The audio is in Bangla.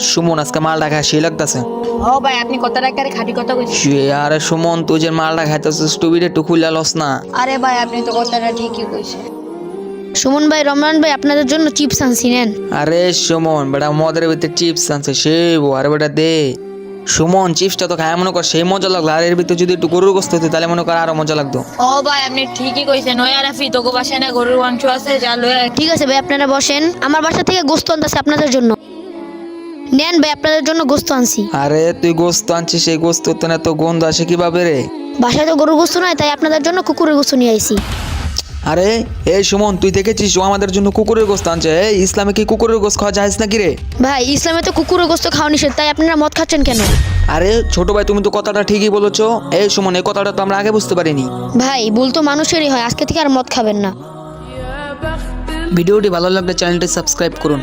সুমন আজকে মালটা খায় সেই লাগতেছে। ও ভাই আপনি কথাটা একেবারে খাঁটি কথা কইছেন। আরে সুমন তুই যে মালটা খাইতেছিস টুবিটা একটু খুলে লস না। আরে ভাই আপনি তো কথাটা ঠিকই কইছেন। সুমন ভাই, রমজান ভাই আপনাদের জন্য চিপস আনছি, নেন। আরে সুমন বেটা মদের ভিতরে চিপস আনছে সে আরে বেটা দে। সুমন চিপসটা তো খায় মনে কর সেই মজা লাগলো, আর এর ভিতরে যদি একটু গরুর গোস্ত হতো তাহলে মনে কর আরো মজা লাগতো। ও ভাই আপনি ঠিকই কইছেন। ওই আর ফি তোকে বাসায় না গরুর মাংস আছে, যা লয়ে আয়। ঠিক আছে ভাই, আপনারা বসেন। আমার বাসা থেকে গোস্ত আনতেছে আপনাদের জন্য। নেন ভাই, আপনাদের জন্য গোস্ত আনছি। আরে তুই গোস্ত আনছিস, সেই গোস্ত তো না তো গন্ধ আসে কিভাবে রে? বাসায় তো গরুর গোস্ত নয়, তাই আপনাদের জন্য কুকুরের গোস্ত নিয়ে আইছি। আরে এই সুমন তুই দেখেছিস ও আমাদের জন্য কুকুরের গোস্ত আনছে? এই ইসলামে কি কুকুরের গোস্ত খাওয়া যায় নাকি রে? ভাই ইসলামে তো কুকুরের গোস্ত খাওয়া নিষেধ, তাই আপনারা মদ খাচ্ছেন কেন? আরে ছোট ভাই তুমি তো কথাটা ঠিকই বলেছো। এই সুমন এই কথাটা তো আমরা আগে বুঝতে পারিনি। ভাই ভুল তো মানুষেরই হয়, আজকে থেকে আর মদ খাবেন না। ভিডিওটি ভালো লাগলে চ্যানেলটি সাবস্ক্রাইব করুন।